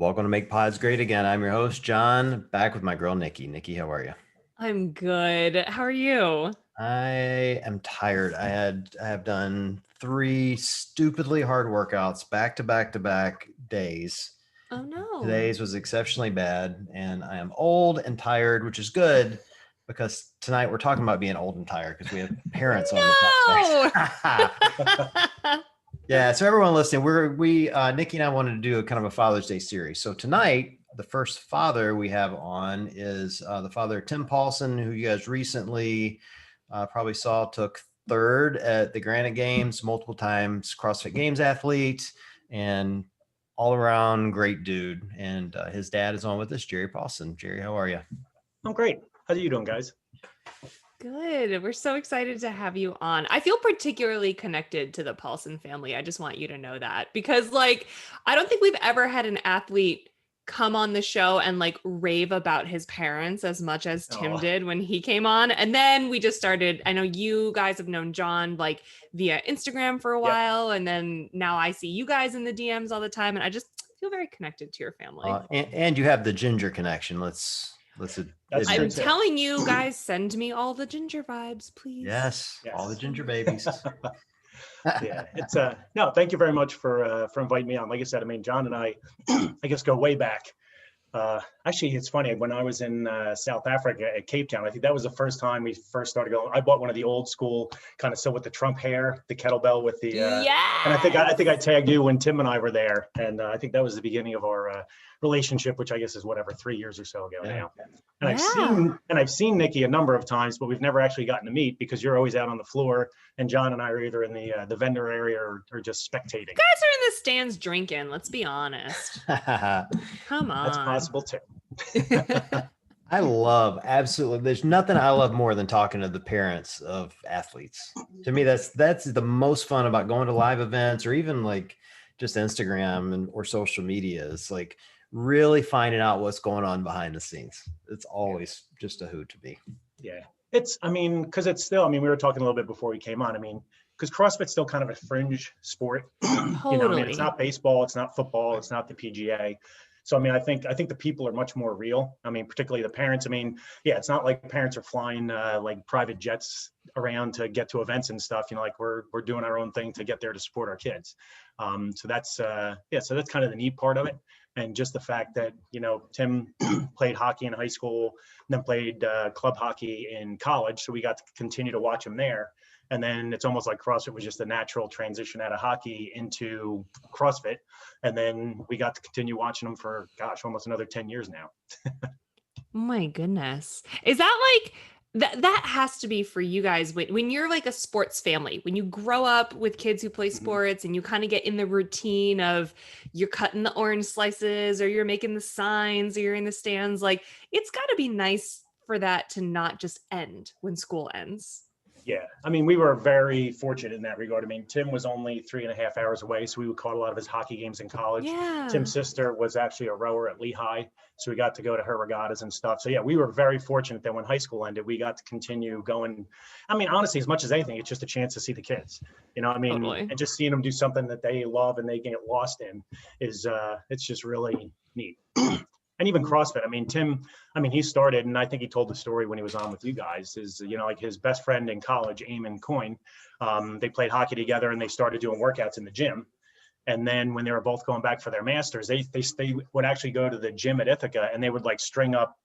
Welcome to Make Pods Great Again. I'm your host, John, back with my girl, Nikki. Nikki, how are you? I'm good. How are you? I am tired. I have done 3 stupidly hard workouts back to back to back days. Oh no. Today's was exceptionally bad, and I am old and tired, which is good because tonight we're talking about being old and tired because we have parents on the No. podcast. Yeah, so everyone listening, we Nikki and I wanted to do a kind of a Father's Day series. So tonight, the first father we have on is the father Tim Paulson, who you guys recently probably saw took third at the Granite Games, multiple times CrossFit Games Athletes, and all around great dude. And his dad is on with us, Gerry Paulson. Gerry, how are you? I'm great. How are you doing, guys? Good. We're so excited to have you on. I feel particularly connected to the Paulson family. I just want you to know that because I don't think we've ever had an athlete come on the show and rave about his parents as much as Tim did when he came on. And then we just started, I know you guys have known John via Instagram for a while. And then now I see you guys in the DMs all the time. And I just feel very connected to your family. And you have the ginger connection. I'm telling you guys, send me all the ginger vibes, please. Yes. All the ginger babies. Yeah, it's no, thank you very much for inviting me on. Like I said, I mean, John and I guess go way back. Actually, it's funny, when I was in South Africa at Cape Town, I think that was the first time we first started going. I bought one of the old school kind of with the Trump hair, the kettlebell with the and I think I tagged you when Tim and I were there, and I think that was the beginning of our relationship, which I guess is 3 years or so ago now. And I've seen Nikki a number of times, but we've never actually gotten to meet because you're always out on the floor, and John and I are either in the vendor area or just spectating. You guys are in the stands drinking. Let's be honest. Come on. That's possible too. I love absolutely. There's nothing I love more than talking to the parents of athletes. To me, that's the most fun about going to live events or even just Instagram or social media. Is really finding out what's going on behind the scenes. It's always just a hoot to me. Yeah, because it's still. I mean, we were talking a little bit before we came on. I mean, because CrossFit's still kind of a fringe sport. Totally. It's not baseball, it's not football, it's not the PGA. So, I mean, I think the people are much more real. I mean, particularly the parents. I mean, yeah, it's not like parents are flying private jets around to get to events and stuff. We're doing our own thing to get there to support our kids. So that's kind of the neat part of it. And just the fact that, Tim played hockey in high school, and then played club hockey in college. So we got to continue to watch him there. And then it's almost like CrossFit was just a natural transition out of hockey into CrossFit. And then we got to continue watching them for, almost another 10 years now. Oh my goodness. Is that that has to be for you guys when you're a sports family, when you grow up with kids who play sports and you kind of get in the routine of you're cutting the orange slices or you're making the signs or you're in the stands, it's got to be nice for that to not just end when school ends. Yeah, I mean, we were very fortunate in that regard. I mean, Tim was only 3.5 hours away, so we caught a lot of his hockey games in college. Yeah. Tim's sister was actually a rower at Lehigh, so we got to go to her regattas and stuff. So yeah, we were very fortunate that when high school ended, we got to continue going. I mean, honestly, as much as anything, it's just a chance to see the kids. Totally. And just seeing them do something that they love and they get lost in is it's just really neat. And even CrossFit. I mean, Tim, he started, and I think he told the story when he was on with you guys, is, his best friend in college, Eamon Coyne, they played hockey together and they started doing workouts in the gym. And then when they were both going back for their masters, they would actually go to the gym at Ithaca and they would string up,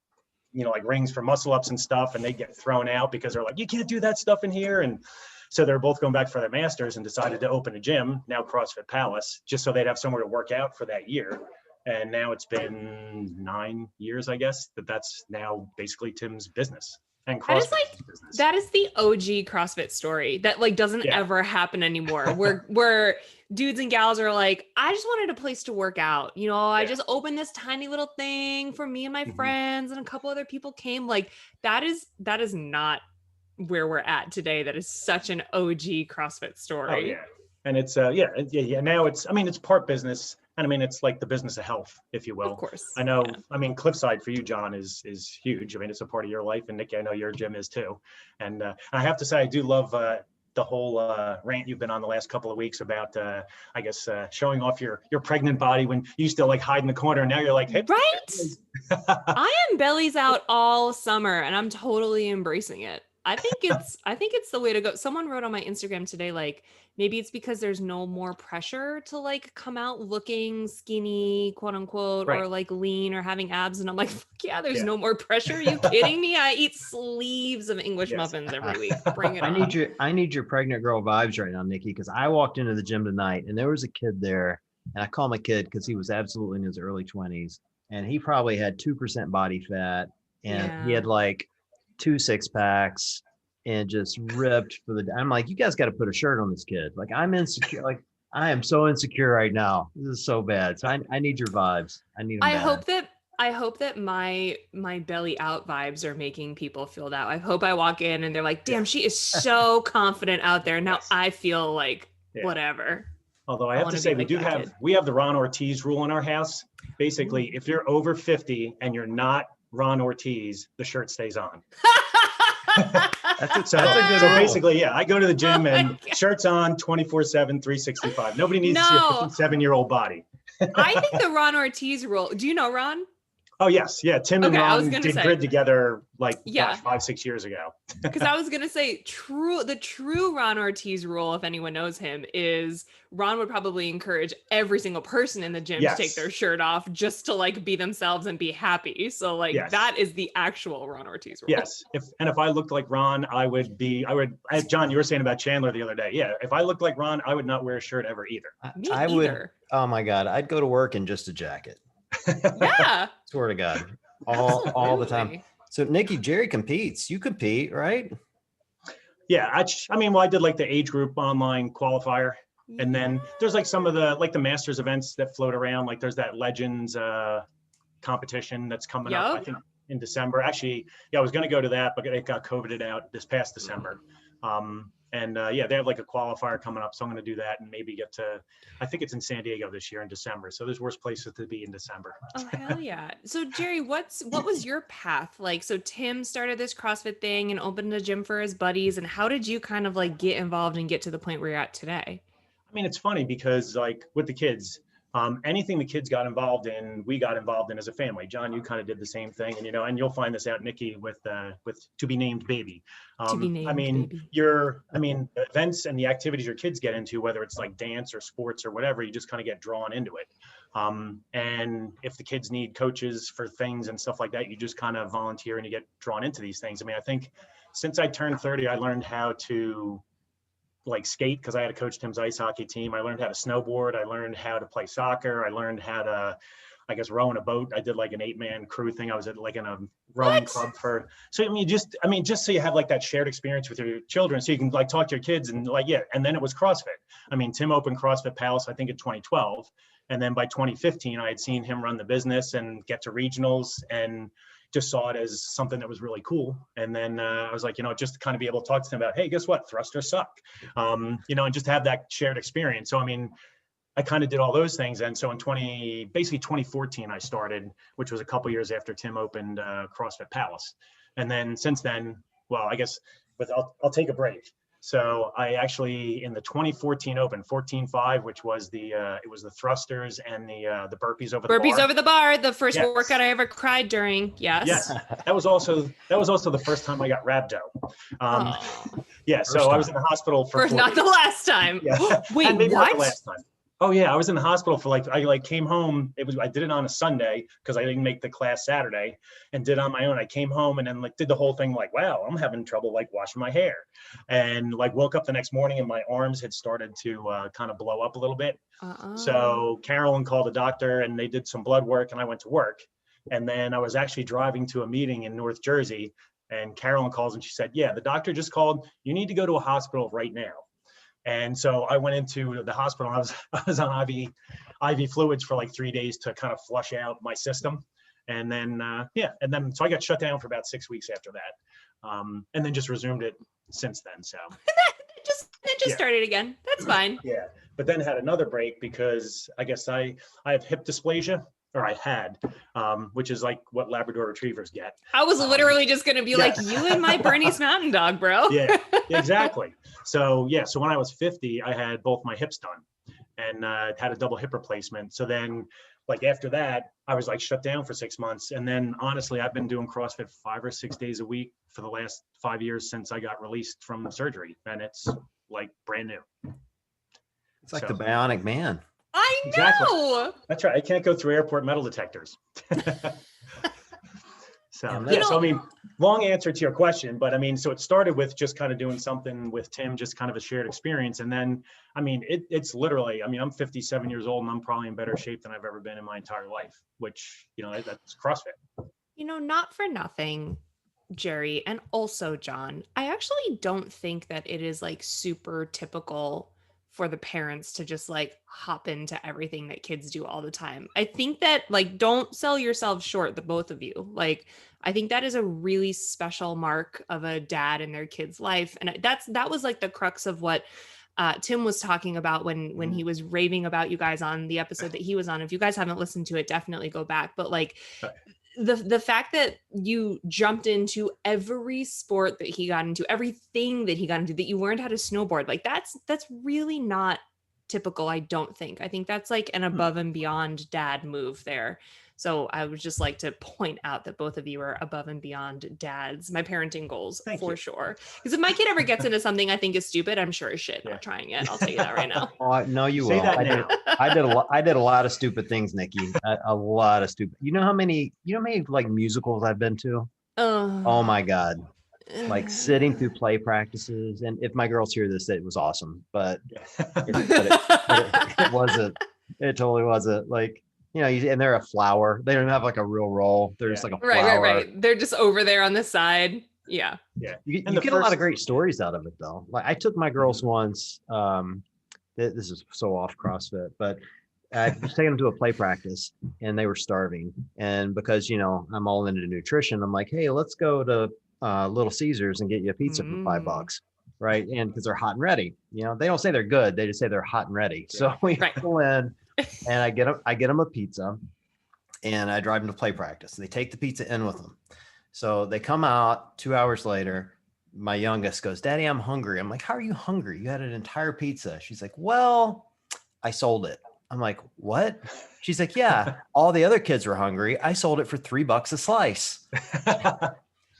rings for muscle ups and stuff. And they'd get thrown out because they're like, you can't do that stuff in here. And so they're both going back for their masters and decided to open a gym, now CrossFit Palace, just so they'd have somewhere to work out for that year. And now it's been 9 years, I guess, that's now basically Tim's business. And CrossFit business. That is the OG CrossFit story that doesn't ever happen anymore. Where dudes and gals are I just wanted a place to work out. I just opened this tiny little thing for me and my friends, and a couple other people came. That is not where we're at today. That is such an OG CrossFit story. Oh yeah, and it's yeah. Now it's part business. And it's like the business of health, if you will. Of course. I know. Yeah. Cliffside for you, John, is huge. It's a part of your life, and Nikki, I know your gym is too. And I have to say, I do love the whole rant you've been on the last couple of weeks about, I guess, showing off your pregnant body when you used to like hide in the corner. And now you're like, hey, right? I am bellies out all summer and I'm totally embracing it. I think it's the way to go. Someone wrote on my Instagram today, like, maybe it's because there's no more pressure to like come out looking skinny, quote unquote, Right. or like lean or having abs. And I'm like, fuck yeah, there's Yeah. no more pressure. Are you kidding me? I eat sleeves of English Yes. muffins every week. Bring it I on. need your pregnant girl vibes right now, Nikki, because I walked into the gym tonight and there was a kid there, and I call him a kid because he was absolutely in his early 20s, and he probably had 2% body fat, and he Yeah. had like 2 6-packs and just ripped for the. I'm like, you guys got to put a shirt on this kid. Like, I'm insecure. Like, I am so insecure right now. This is so bad. So I need your vibes. I need them I bad. hope that my belly out vibes are making people feel that. I hope I walk in and they're like, damn, she is so confident out there. Now Yes. I feel like Yeah. whatever. Although I have to wanna say, be like that kid. we have the Ron Ortiz rule in our house. Basically, if you're over 50 and you're not Ron Ortiz, the shirt stays on. That's a good So rule. basically, yeah, I go to the gym my and God. shirts on 24/7, 365. Nobody needs to see a No. 57-year-old body. I think the Ron Ortiz rule. Do you know Ron? Oh, yes. Yeah. Tim and Okay, I was Ron gonna did say. grid together like, Yeah. gosh, 5-6 years ago. Because I was gonna say the true Ron Ortiz rule, if anyone knows him, is Ron would probably encourage every single person in the gym to take Yes. their shirt off just to like be themselves and be happy. So like Yes. that is the actual Ron Ortiz rule. Yes. If I looked like Ron, I would, as John, you were saying about Chandler the other day. Yeah. If I looked like Ron, I would not wear a shirt ever either. Me I would. either. Oh my God, I'd go to work in just a jacket. Yeah. Swear to God, all the time. Absolutely. So Nikki, Gerry competes. You compete, right? Yeah. I mean, well, I did like the age group online qualifier. And then there's like some of the masters events that float around. Like there's that Legends competition that's coming up, I Yup. think in December. Actually, yeah, I was going to go to that, but it got COVIDed out this past December. Yeah, they have like a qualifier coming up. So I'm going to do that and maybe get to, I think it's in San Diego this year in December. So there's worse places to be in December. Oh hell yeah. So Gerry, what was your path like? So Tim started this CrossFit thing and opened a gym for his buddies. And how did you kind of like get involved and get to the point where you're at today? I mean, it's funny because like with the kids, anything the kids got involved in, we got involved in as a family. John, you kind of did the same thing, and and you'll find this out, Nikki, with To Be Named Baby. To Be Named I mean, Baby. the events and the activities your kids get into, whether it's like dance or sports or whatever, you just kind of get drawn into it. And if the kids need coaches for things and stuff like that, you just kind of volunteer and you get drawn into these things. I mean, I think since I turned 30, I learned how to like skate because I had to coach Tim's ice hockey team. I learned how to snowboard. I learned how to play soccer. I learned how to, I guess, row in a boat. I did like an 8-man crew thing. I was at like in a rowing club for, so I mean, just so you have like that shared experience with your children, so you can like talk to your kids and like, yeah. And then it was CrossFit. I mean, Tim opened CrossFit Palace, I think in 2012. And then by 2015, I had seen him run the business and get to regionals and just saw it as something that was really cool. And then I was like, just to kind of be able to talk to them about, hey, guess what? Thrusters suck, and just have that shared experience. So, I mean, I kind of did all those things. And so in 2014, I started, which was a couple years after Tim opened CrossFit Palace. And then since then, well, I guess, but I'll take a break. So I actually, in the 2014 Open, 14.5, which was it was the thrusters and the burpees over the bar. Burpees over the bar, the first Yes. workout I ever cried during. Yes. Yes, that was also the first time I got rhabdo. Yeah, First so I time. was in the hospital for First, 4 not the days. last time. Yeah. Wait, And maybe not the what? last time. Oh yeah, I was in the hospital for I came home. I did it on a Sunday because I didn't make the class Saturday and did it on my own. I came home and then did the whole thing like, wow, I'm having trouble washing my hair, and woke up the next morning and my arms had started to kind of blow up a little bit. So Carolyn called the doctor and they did some blood work and I went to work. And then I was actually driving to a meeting in North Jersey and Carolyn calls and she said, yeah, the doctor just called. You need to go to a hospital right now. And so I went into the hospital. I was on IV fluids for 3 days to kind of flush out my system. And then, so I got shut down for about 6 weeks after that. And then just resumed it since then. So it just started again. That's fine. yeah, but then had another break because I guess I have hip dysplasia. or I had, which is like what Labrador retrievers get. I was literally just going to be yeah. like, you and my Bernese Mountain Dog, bro. Yeah, exactly. So yeah, so when I was 50, I had both my hips done and had a double hip replacement. So then like after that, I was like shut down for 6 months. And then honestly, I've been doing CrossFit 5 or 6 days a week for the last 5 years since I got released from surgery. And it's like brand new. It's like the Bionic Man. I know. Exactly. That's right. I can't go through airport metal detectors. So, yeah, so I mean, long answer to your question, but I mean, so it started with just kind of doing something with Tim, just kind of a shared experience. And then, I mean, it's literally, I mean, I'm 57 years old and I'm probably in better shape than I've ever been in my entire life, which, you know, that's CrossFit. You know, not for nothing, Gerry, and also John, I actually don't think that it is like super typical for the parents to just like hop into everything that kids do all the time. I think that like, don't sell yourselves short, the both of you. Like, I think that is a really special mark of a dad in their kid's life. And that was like the crux of what Tim was talking about when he was raving about you guys on the episode that he was on. If you guys haven't listened to it, definitely go back. But like, the fact that you jumped into every sport that he got into, everything that he got into, that you learned how to snowboard, like that's really not typical. I don't think. I think that's like an above and beyond dad move there. So I would just like to point out that both of you are above and beyond dads, my parenting goals. Thank you. Sure. Because if my kid ever gets into something I think is stupid, I'm sure as shit not trying it. I'll tell you that right now. Oh, no, you will. I did a lot of stupid things, Nikki. A lot of stupid. You know how many like musicals I've been to? Oh my God. Like sitting through play practices. And if my girls hear this, it was awesome, but it wasn't. It totally wasn't. Like, you know, and they're a flower. They don't have like a real role. They're just like a flower. Right. They're just over there on the side. Yeah. You get a lot of great stories out of it, though. Like I took my girls once. This is so off CrossFit, but I was taking them to a play practice, and they were starving. And because you know I'm all into nutrition, I'm like, hey, let's go to Little Caesars and get you a pizza for $5, right? And because they're hot and ready. You know, they don't say they're good; they just say they're hot and ready. So we go in. And I get them a pizza, and I drive them to play practice. They take the pizza in with them. So they come out 2 hours later. My youngest goes, Daddy, I'm hungry. I'm like, how are you hungry? You had an entire pizza. She's like, well, I sold it. I'm like, what? She's like, yeah, all the other kids were hungry. I sold it for $3 a slice.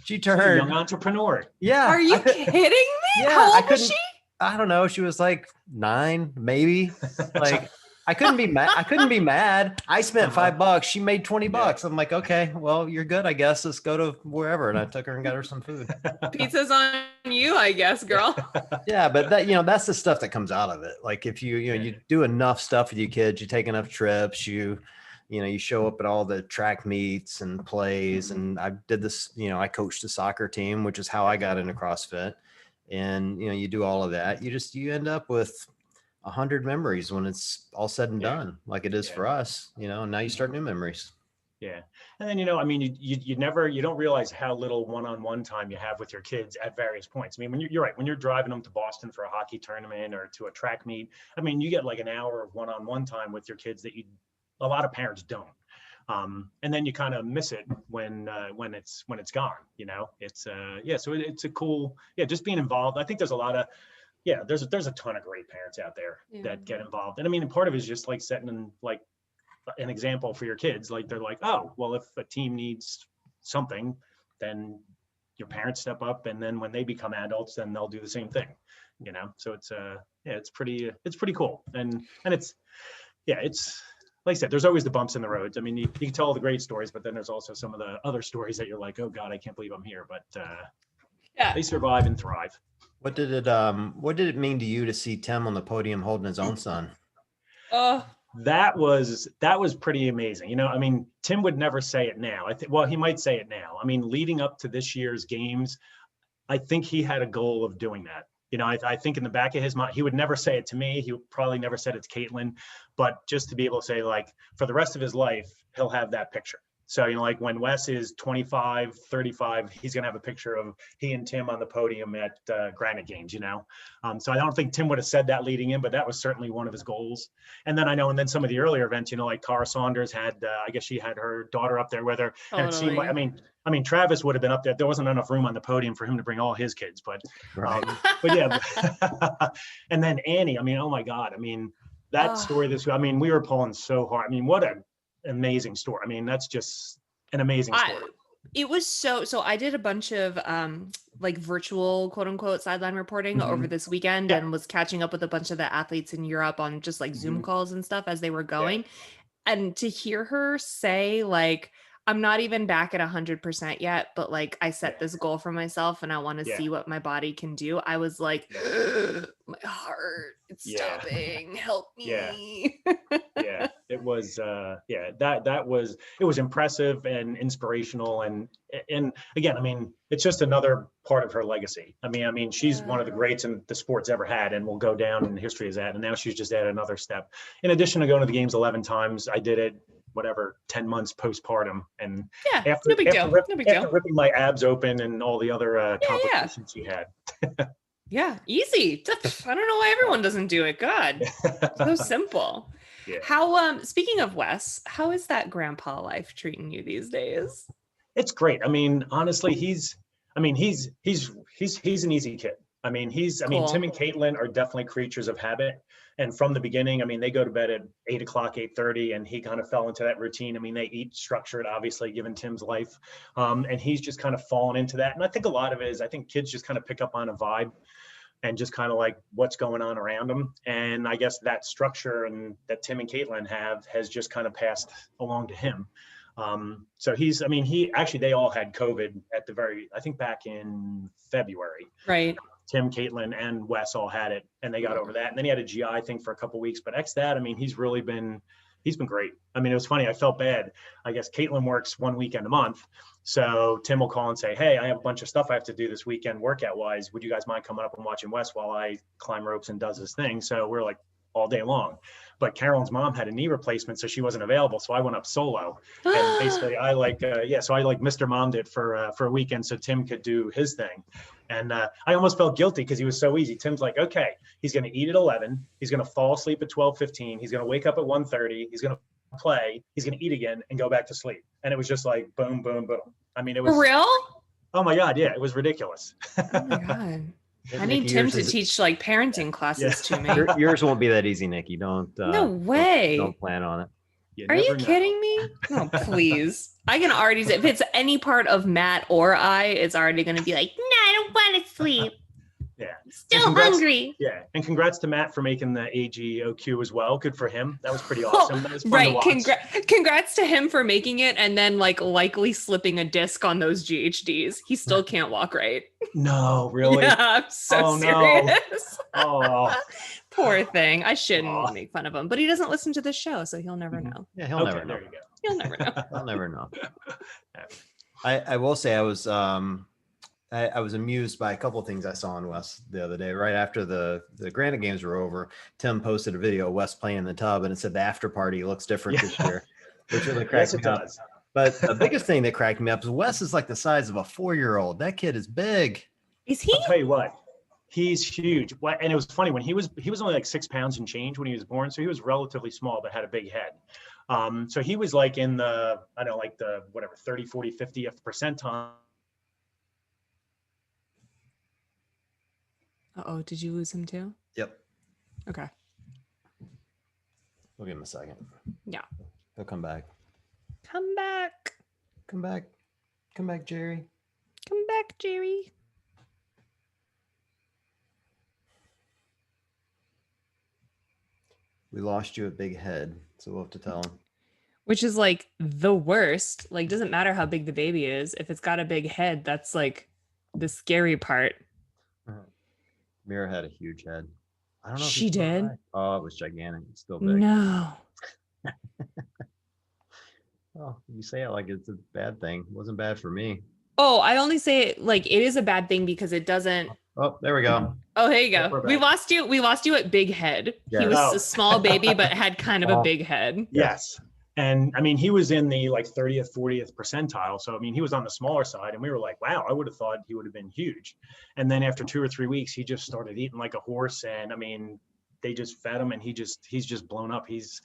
She turned. Young entrepreneur. Yeah. Are you kidding me? Yeah. How old was she? I don't know. She was like 9, maybe. Like, I couldn't be mad. I spent $5. She made $20. I'm like, okay, well, you're good, I guess. Let's go to wherever. And I took her and got her some food. Pizza's on you, I guess, girl. Yeah, but that, you know, that's the stuff that comes out of it. Like if you do enough stuff with your kids, you take enough trips, you show up at all the track meets and plays. And I did this, I coached a soccer team, which is how I got into CrossFit. And, you do all of that. You end up with 100 memories when it's all said and done, like it is for us, and now you start new memories. Yeah. And then, I mean, you don't realize how little one-on-one time you have with your kids at various points. I mean, you're right, when you're driving them to Boston for a hockey tournament or to a track meet, I mean, you get like an hour of one-on-one time with your kids that a lot of parents don't. And then you kind of miss it when it's gone, it's so it's a cool, just being involved. I think there's a lot of, there's a ton of great parents out there that get involved. And I mean, part of it is just like setting an example for your kids. Like they're like, oh, well, if a team needs something, then your parents step up. And then when they become adults, then they'll do the same thing, So it's pretty cool. And it's like I said, there's always the bumps in the roads. I mean, you can tell all the great stories, but then there's also some of the other stories that you're like, oh God, I can't believe I'm here. But they survive and thrive. What did it mean to you to see Tim on the podium holding his own son? Oh, that was pretty amazing. I mean, Tim would never say it now. He might say it now. I mean, leading up to this year's games, I think he had a goal of doing that. I think in the back of his mind, he would never say it to me. He probably never said it to Caitlin, but just to be able to say, like, for the rest of his life, he'll have that picture. So, like when Wes is 25, 35, he's going to have a picture of he and Tim on the podium at Granite Games, So I don't think Tim would have said that leading in, but that was certainly one of his goals. And then and then some of the earlier events, like Cara Saunders had, I guess she had her daughter up there with her. Totally. And it seemed like, I mean, Travis would have been up there. There wasn't enough room on the podium for him to bring all his kids, but yeah. And then Annie, oh my God. That story we were pulling so hard. What an amazing story. That's just an amazing story. It was so I did a bunch of like virtual quote unquote sideline reporting over this weekend and was catching up with a bunch of the athletes in Europe on just like Zoom calls and stuff as they were going. And to hear her say like, I'm not even back at 100% yet, but like I set this goal for myself and I want to see what my body can do. I was like, my heart, it's stopping. Help me. It was, it was impressive and inspirational. And again, it's just another part of her legacy. She's one of the greats in the sport's ever had and will go down in history as that. And now she's just added another step. In addition to going to the games 11 times, I did it 10 months postpartum, and after ripping my abs open and all the other complications she had. Easy. I don't know why everyone doesn't do it. God, so simple. How speaking of Wes, how is that grandpa life treating you these days? It's great. Honestly, he's an easy kid. Cool. Tim and Caitlin are definitely creatures of habit. And from the beginning, they go to bed at 8 o'clock, 8:30, and he kind of fell into that routine. They eat structured, obviously, given Tim's life. And he's just kind of fallen into that. And I think a lot of it is, I think kids just kind of pick up on a vibe and just kind of like what's going on around them. And I guess that structure and that Tim and Caitlin have has just kind of passed along to him. So they all had COVID at I think back in February. Right. Tim, Caitlin, and Wes all had it, and they got over that. And then he had a GI thing for a couple of weeks. But that, he's been great. It was funny. I felt bad. I guess Caitlin works one weekend a month. So Tim will call and say, hey, I have a bunch of stuff I have to do this weekend workout wise. Would you guys mind coming up and watching Wes while I climb ropes and does his thing? So we're like all day long. But Carolyn's mom had a knee replacement, so she wasn't available. So I went up solo. And basically I Mr. Mom'd it for a weekend so Tim could do his thing. And I almost felt guilty because he was so easy. Tim's like, okay, he's going to eat at 11. He's going to fall asleep at 12:15. He's going to wake up at 1:30. He's going to play. He's going to eat again and go back to sleep. And it was just like, boom, boom, boom. It was for real. Oh my God. Yeah. It was ridiculous. Oh my God. I need Tim to teach like parenting classes to me. Yours won't be that easy, Nikki. Don't. No way. Don't plan on it. Are you kidding me? No, please. I can already say if it's any part of Matt or I, it's already going to be like, no, I don't want to sleep. Yeah. Still hungry. Yeah. And congrats to Matt for making the AGOQ as well. Good for him. That was pretty awesome. That was fun to watch. Congrats to him for making it and then like likely slipping a disc on those GHDs. He still can't walk right. No, really? Yeah, I'm so serious. Oh. Poor thing. I shouldn't make fun of him, but he doesn't listen to the show, so he'll never know. Yeah, he'll never know. There you go. He'll never know. He'll never know. I will say I was amused by a couple of things I saw on Wes the other day. Right after the Granite Games were over, Tim posted a video of Wes playing in the tub, and it said the after party looks different this year, which really cracked me up. But the biggest thing that cracked me up is Wes is like the size of a 4-year-old. That kid is big. Is he? I'll tell you what. He's huge. And it was funny when he was only like 6 pounds and change when he was born. So he was relatively small, but had a big head. So he was like in the, 30, 40, 50th percentile. Uh-oh, did you lose him too? Yep. Okay. We'll give him a second. Yeah. He'll come back. Come back. Come back. Come back, Gerry. Come back, Gerry. We lost you at Big Head, so we'll have to tell him. Which is like the worst. Like, doesn't matter how big the baby is. If it's got a big head, that's like the scary part. Mira had a huge head. I don't know. If she did. Right. Oh, it was gigantic. It's still big. No. Well, you say it like it's a bad thing. It wasn't bad for me. Oh, I only say it like it is a bad thing because it doesn't. Oh, there we go. Oh, here you go. We lost you. We lost you at Big Head. Yes. He was a small baby, but had kind of a big head. Yes. And I mean, he was in the like 30th, 40th percentile. So, I mean, he was on the smaller side, and we were like, wow, I would have thought he would have been huge. And then after 2 or 3 weeks, he just started eating like a horse. And I mean, they just fed him, and he's just blown up. He's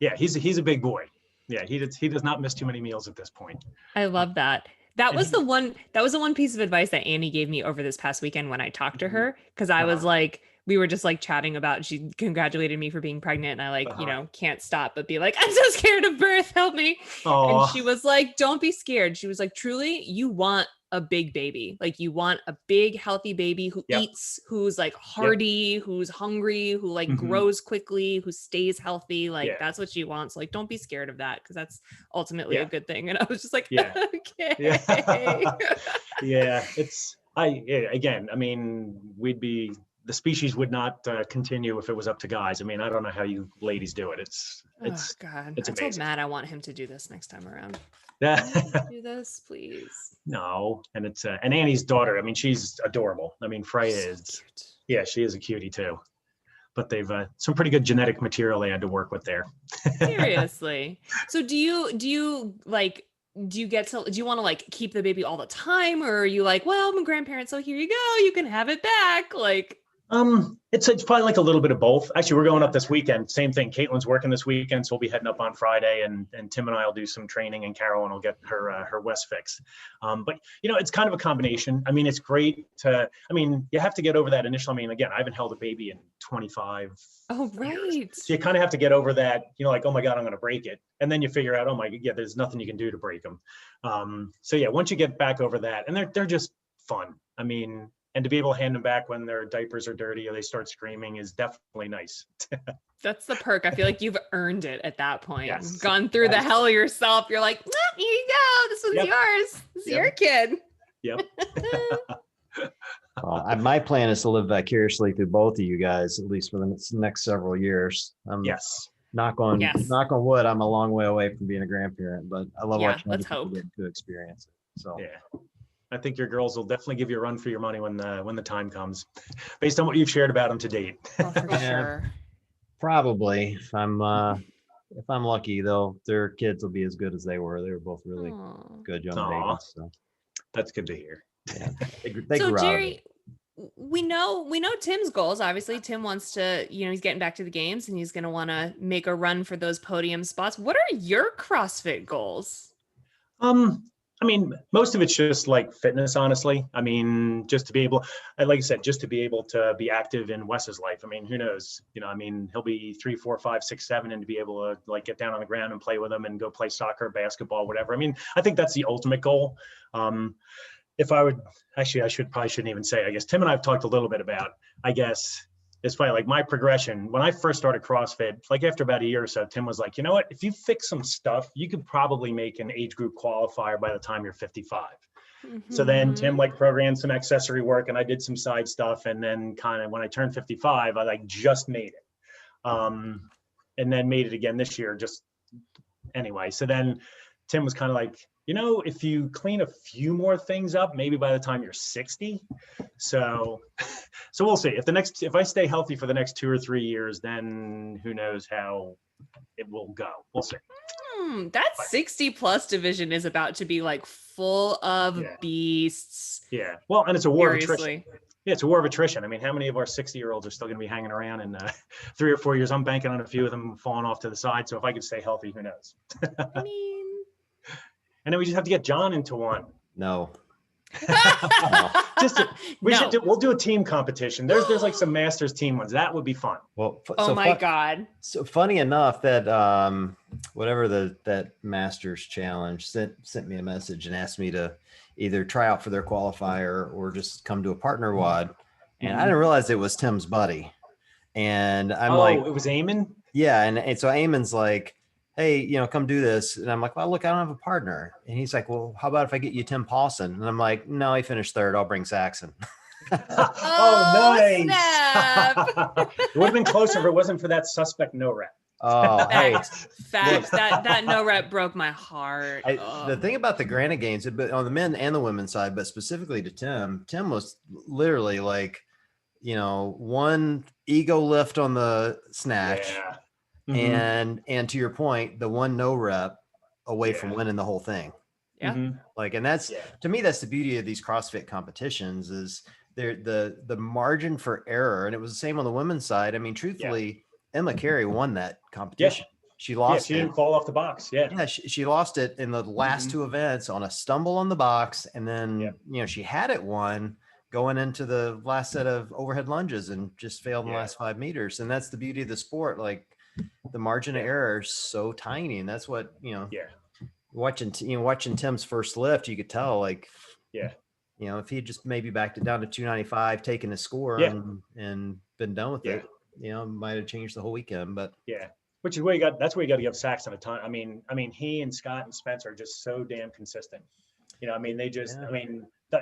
a big boy. Yeah. He does not miss too many meals at this point. I love that. That was the one piece of advice that Annie gave me over this past weekend when I talked to her. Cause I was like, we were just like chatting about, she congratulated me for being pregnant. And I like, can't stop but be like, I'm so scared of birth. Help me. And she was like, don't be scared. She was like, truly, you want a big baby. Like you want a big, healthy baby who eats, who's like hardy, who's hungry, who like grows quickly, who stays healthy. Like that's what she wants. So, like, don't be scared of that. Cause that's ultimately a good thing. And I was just like, okay. Again, I mean, the species would not continue if it was up to guys. I mean, I don't know how you ladies do it. It's God. It's I told amazing. Matt I want him to do this next time around. Do this, please. No, and it's and Annie's daughter. I mean, she's adorable. I mean, Freya is cute. Yeah, she is a cutie too. But they've some pretty good genetic material they had to work with there. Seriously. So do you want to like keep the baby all the time, or are you like, well, I'm a grandparent, so here you go, you can have it back? Like, it's probably like a little bit of both. Actually, we're going up this weekend. Same thing. Caitlin's working this weekend, so we'll be heading up on Friday, and Tim and I will do some training, and Carolyn will get her West fix. But it's kind of a combination. I mean, it's great to. I mean, you have to get over that initial. I mean, again, I haven't held a baby in 25. Oh, right. Years. So you kind of have to get over that. Like, oh my God, I'm going to break it, and then you figure out, oh my, yeah, there's nothing you can do to break them. So yeah, once you get back over that, and they're just fun. I mean. And to be able to hand them back when their diapers are dirty or they start screaming is definitely nice. That's the perk. I feel like you've earned it at that point. Yes. You've gone through the hell yourself. You're like, here you go. This one's yours. This is your kid. Yep. My plan is to live vicariously through both of you guys, at least for the next several years. Yes. Knock on wood. I'm a long way away from being a grandparent, but I love watching other people get to experience it. So yeah. I think your girls will definitely give you a run for your money when the time comes, based on what you've shared about them to date. Oh, for sure. Probably, if I'm lucky, their kids will be as good as they were. They were both really good young babies. So that's good to hear. Yeah, they so grew Gerry, we know Tim's goals. Obviously, Tim wants to, he's getting back to the games and he's going to want to make a run for those podium spots. What are your CrossFit goals? I mean, most of it's just like fitness, honestly. I mean, just to be able, like I said, just to be able to be active in Wes's life. I mean, who knows? I mean, he'll be 3, 4, 5, 6, 7, and to be able to like get down on the ground and play with him and go play soccer, basketball, whatever. I mean, I think that's the ultimate goal. If I would, actually, I shouldn't even say, I guess Tim and I have talked a little bit about, I guess, it's funny, like my progression, when I first started CrossFit, like after about a year or so, Tim was like, you know what, if you fix some stuff, you could probably make an age group qualifier by the time you're 55. Mm-hmm. So then Tim like programmed some accessory work and I did some side stuff. And then kind of when I turned 55, I like just made it. And then made it again this year, just anyway. So then Tim was kind of like, if you clean a few more things up, maybe by the time you're 60. So we'll see. If I stay healthy for the next 2 or 3 years, then who knows how it will go. We'll see. That 60 plus division is about to be like full of beasts. Yeah. Well, and it's a war of attrition. Yeah, it's a war of attrition. I mean, how many of our 60-year-olds are still going to be hanging around in 3 or 4 years? I'm banking on a few of them falling off to the side. So if I could stay healthy, who knows? I mean, and then we just have to get John into one. No. We'll do a team competition. There's like some masters team ones. That would be fun. Well, God. So funny enough that whatever that masters challenge sent me a message and asked me to either try out for their qualifier or just come to a partner WOD. And I didn't realize it was Tim's buddy. And I'm like, it was Eamon? Yeah. And so Eamon's like, hey, come do this. And I'm like, well, look, I don't have a partner. And he's like, well, how about if I get you Tim Paulson? And I'm like, no, he finished third. I'll bring Saxon. Nice. It would have been closer if it wasn't for that suspect no rep. Oh, Facts. That no rep broke my heart. The thing about the Granite Games, but on the men and the women's side, but specifically to Tim was literally like, one ego lift on the snatch. Yeah. And to your point, the one no rep away from winning the whole thing. Yeah. Like, and that's, to me, that's the beauty of these CrossFit competitions is the margin for error. And it was the same on the women's side. I mean, truthfully, Emma Carey won that competition. She lost she didn't fall off the box. She lost it in the last two events on a stumble on the box. And then, she had it won going into the last set of overhead lunges and just failed in the last 5 meters. And that's the beauty of the sport. Like, the margin of error is so tiny. And that's what, watching Tim's first lift, you could tell, like, if he had just maybe backed it down to 295, taken his score and been done with it, might have changed the whole weekend. But which is where you got, that's where you got to give Saxon a ton. I mean, he and Scott and Spencer are just so damn consistent. They just,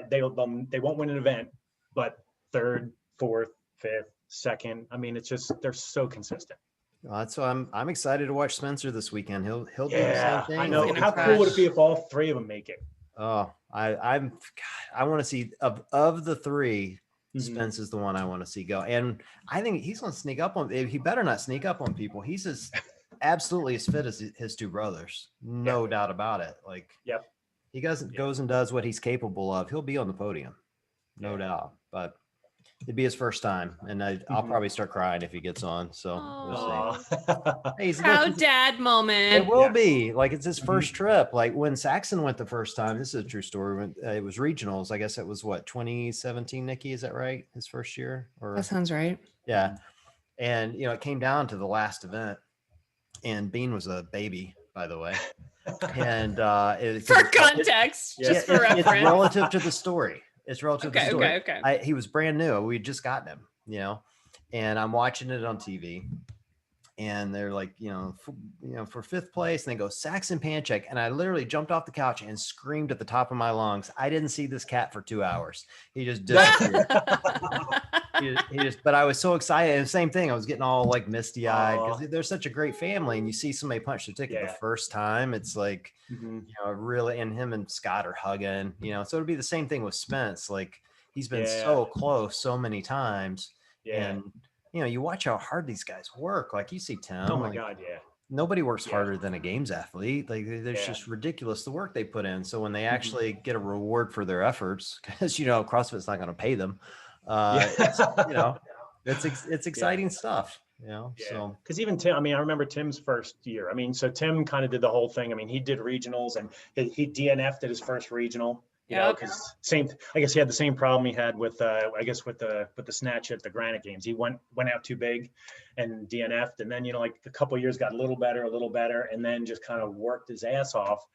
they won't win an event, but third, fourth, fifth, second. It's just, they're so consistent. That's why I'm excited to watch Spencer this weekend. He'll do the same thing. I know. How cool would it be if all three of them make it? Oh, I want to see of the three, Spence is the one I want to see go. And I think he's going to sneak up on, he better not sneak up on people. He's absolutely as fit as his two brothers. No doubt about it. Like, he goes and does what he's capable of. He'll be on the podium. No doubt. But it'd be his first time, and I'll probably start crying if he gets on. So we'll see. Hey, proud dad moment. It will be like it's his first trip. Like when Saxon went the first time. This is a true story. When it was regionals, I guess it was 2017. Nikki, is that right? His first year, or that sounds right. Yeah, and it came down to the last event, and Bean was a baby, by the way. And for context, just for reference, it's relative to the story. It's relative to the story. Okay. He was brand new. We just gotten him, and I'm watching it on TV, and they're like, for fifth place, and they go Saxon Panchek, and I literally jumped off the couch and screamed at the top of my lungs. I didn't see this cat for 2 hours. He just disappeared. But I was so excited. And same thing. I was getting all like misty eyed because they're such a great family, and you see somebody punch their ticket the first time. It's like, really, and him and Scott are hugging, so it'd be the same thing with Spence. Like he's been so close so many times. And, you watch how hard these guys work. Like you see Tim. Oh my God. Yeah. Nobody works harder than a games athlete. Like there's just ridiculous the work they put in. So when they actually get a reward for their efforts, because, CrossFit's not going to pay them. It's exciting stuff, so because even Tim, I remember Tim's first year. So Tim kind of did the whole thing. He did regionals and he DNF'd at his first regional, because I guess he had the same problem he had with with the snatch at the Granite Games. He went out too big and DNF'd, and then like a couple of years got a little better, and then just kind of worked his ass off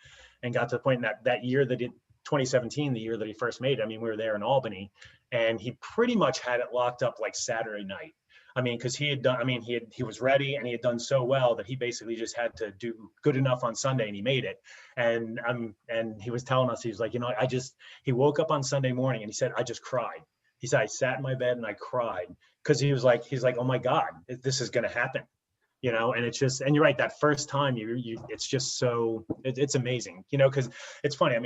and got to the point that year that 2017, the year that he first made it, we were there in Albany, and he pretty much had it locked up like Saturday night. Because he had done, he was ready, and he had done so well that he basically just had to do good enough on Sunday, and he made it. And he was telling us, he was like, he woke up on Sunday morning and he said, I just cried. He said, I sat in my bed and I cried because he's like, oh my God, this is going to happen. And it's just, and you're right, that first time it's just so, it's amazing, because it's funny.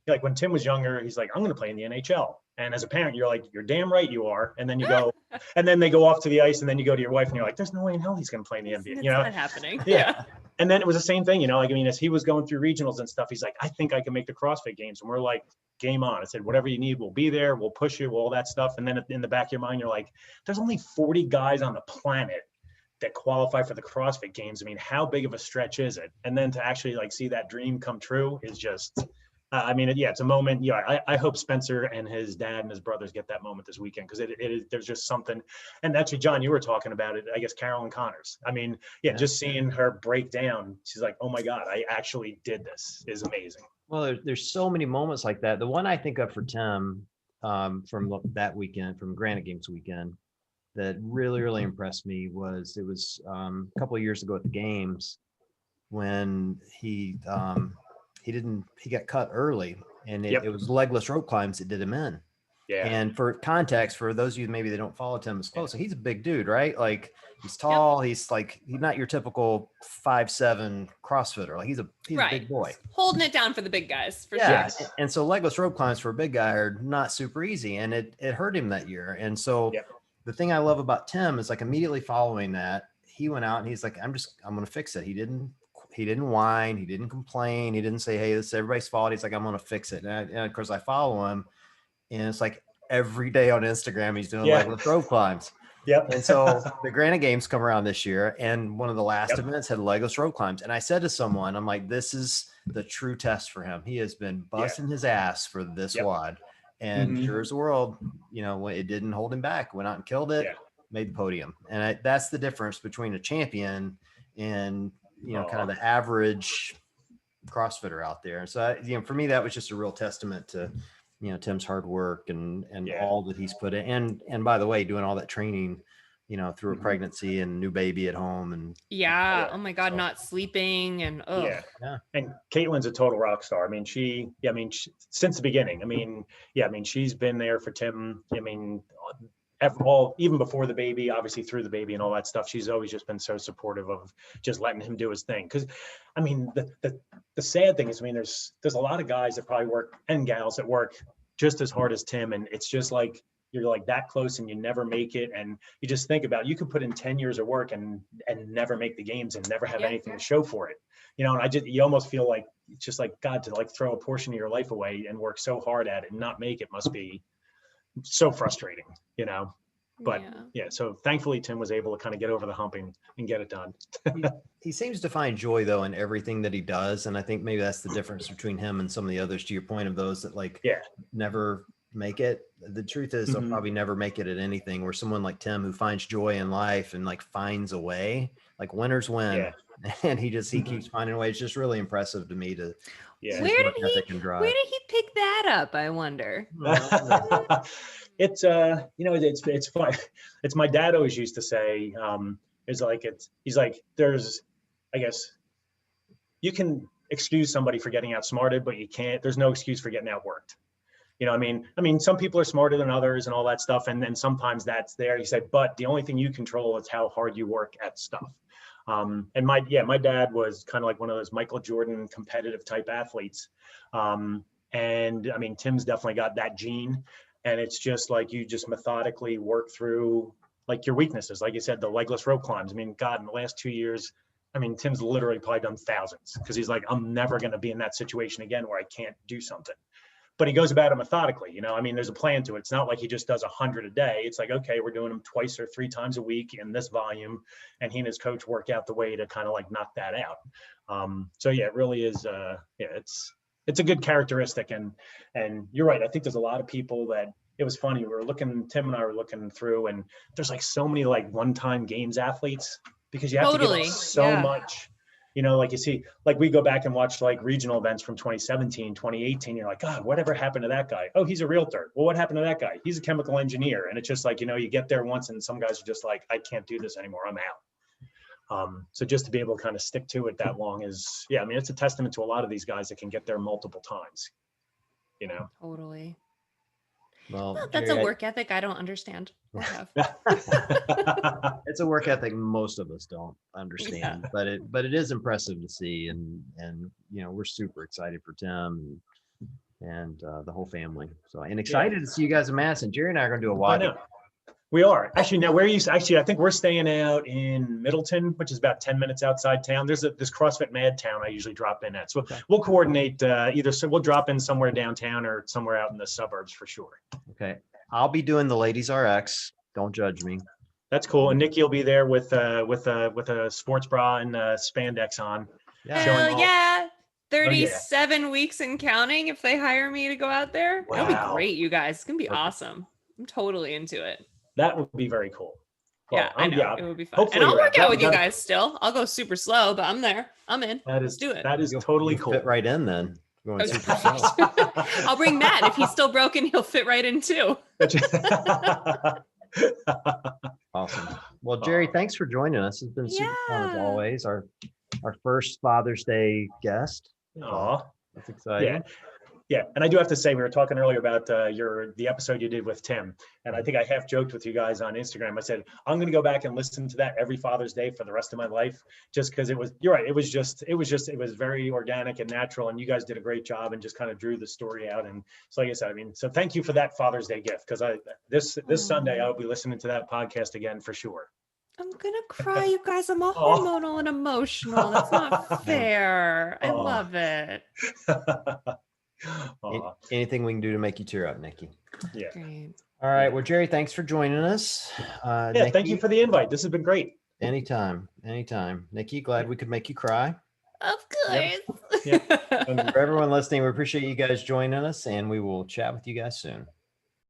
Like when Tim was younger, he's like, I'm going to play in the NHL. And as a parent, you're like, you're damn right you are. And then you go, and then they go off to the ice, and then you go to your wife and you're like, there's no way in hell he's going to play in the NBA. It's not happening. Yeah. And then it was the same thing, as he was going through regionals and stuff, he's like, I think I can make the CrossFit Games. And we're like, game on. I said, whatever you need, we'll be there. We'll push you, all that stuff. And then in the back of your mind, you're like, there's only 40 guys on the planet that qualify for the CrossFit Games. How big of a stretch is it? And then to actually see that dream come true is just, it's a moment. I hope Spencer and his dad and his brothers get that moment this weekend, because there's just something. And actually, John, you were talking about it, I guess, Carolyn Connors. Just seeing her break down, she's like, oh my God, I actually did this, is amazing. Well, there's so many moments like that. The one I think of for Tim from that weekend, from Granite Games weekend, that really impressed me was a couple of years ago at the games when he got cut early, and it was legless rope climbs that did him in. Yeah. And for context, for those of you maybe that don't follow Tim as close, he's a big dude, right? Like he's tall. He's not your typical 5'7" CrossFitter. Like he's a big boy, holding it down for the big guys, for sure. And so legless rope climbs for a big guy are not super easy, and it hurt him that year. And so the thing I love about Tim is immediately following that, he went out and he's like, I'm going to fix it. He didn't whine. He didn't complain. He didn't say, hey, this is everybody's fault. He's like, I'm going to fix it. And of course I follow him, and it's like every day on Instagram, he's doing legless rope climbs. Yep. And so the Granite Games come around this year, and one of the last events had legless rope climbs. And I said to someone, I'm like, this is the true test for him. He has been busting his ass for this WOD. And sure as the world, it didn't hold him back. Went out and killed it, made the podium. And that's the difference between a champion and, kind of the average CrossFitter out there. So, for me, that was just a real testament to, Tim's hard work and all that he's put in. And by the way, doing all that training, through a pregnancy and new baby at home. And oh my God, not sleeping and And Caitlin's a total rock star. I mean, since the beginning, she's been there for Tim. Even before the baby, obviously through the baby and all that stuff, she's always just been so supportive of just letting him do his thing. Because, the sad thing is, there's a lot of guys that probably work, and gals that work just as hard as Tim, and it's just like you're like that close and you never make it. And you just think about, you could put in 10 years of work and never make the games and never have anything to show for it. And you almost feel like it's just like, God, to like throw a portion of your life away and work so hard at it and not make it must be so frustrating, but so thankfully Tim was able to kind of get over the humping and get it done. He seems to find joy though in everything that he does. And I think maybe that's the difference between him and some of the others, to your point of those that never make it. The truth is they'll probably never make it at anything, where someone like Tim, who finds joy in life and like finds a way, like winners win. And he keeps finding a way. It's just really impressive to me to where did he pick that up, I wonder? It's it's fun. It's my dad always used to say, he's like, I guess you can excuse somebody for getting outsmarted, but there's no excuse for getting outworked. Some people are smarter than others and all that stuff. And then sometimes that's there. He said, but the only thing you control is how hard you work at stuff. And my dad was kind of like one of those Michael Jordan competitive type athletes. And Tim's definitely got that gene, and it's just like, you just methodically work through like your weaknesses. Like you said, the legless rope climbs. God, in the last 2 years, Tim's literally probably done thousands, because he's like, I'm never going to be in that situation again where I can't do something. But he goes about it methodically, there's a plan to it. It's not like he just does 100 a day. It's like, okay, we're doing them 2 or 3 times a week in this volume. And he and his coach work out the way to kind of like knock that out. It really is, it's a good characteristic. And you're right. I think there's a lot of people that, it was funny. Tim and I were looking through, and there's like so many like one-time games athletes, because you have to give up so much. Like you see, like we go back and watch like regional events from 2017, 2018. You're like, God, whatever happened to that guy? Oh, he's a realtor. Well, what happened to that guy? He's a chemical engineer. And it's just like, you get there once and some guys are just like, I can't do this anymore. I'm out. So just to be able to kind of stick to it that long is, it's a testament to a lot of these guys that can get there multiple times, Totally. Well, that's Gerry, a work ethic I don't understand or have. It's a work ethic most of us don't understand, but it is impressive to see, and we're super excited for Tim and the whole family. So, and excited to see you guys in Madison. Gerry and I are going to do a WOD. We are actually now. Where are you? Actually, I think we're staying out in Middleton, which is about 10 minutes outside town. There's this CrossFit Mad Town I usually drop in at. So we'll coordinate so we'll drop in somewhere downtown or somewhere out in the suburbs for sure. Okay, I'll be doing the Ladies RX. Don't judge me. That's cool. And Nikki will be there with a sports bra and spandex on. Hell yeah. 37 weeks and counting if they hire me to go out there. Wow. That'll be great, you guys. It's gonna be awesome. I'm totally into it. That would be very cool. Well, I know. It would be fun. And I'll work out with you guys still. I'll go super slow, but I'm there. I'm in. Let's do it. That is totally cool. Fit right in then. Going super slow. I'll bring Matt. If he's still broken, he'll fit right in too. Awesome. Well, Gerry, thanks for joining us. It's been super fun as always. Our first Father's Day guest. Aw. That's exciting. Yeah, and I do have to say, we were talking earlier about the episode you did with Tim, and I think I half joked with you guys on Instagram. I said I'm going to go back and listen to that every Father's Day for the rest of my life, just because you're right. It was very organic and natural, and you guys did a great job and just kind of drew the story out. And so, like I said, so thank you for that Father's Day gift, because this Sunday I'll be listening to that podcast again for sure. I'm gonna cry, you guys. I'm all Oh. hormonal and emotional. That's not fair. I Oh. love it. Aw, Anything we can do to make you tear up, Nikki. yeah. Great. All right. Well, Gerry, thanks for joining us. Yeah, thank you Nikki, for the invite. This has been great. anytime. Nikki, glad we could make you cry. Of Yeah. course. Yeah. For everyone listening, we appreciate you guys joining us, and we will chat with you guys soon.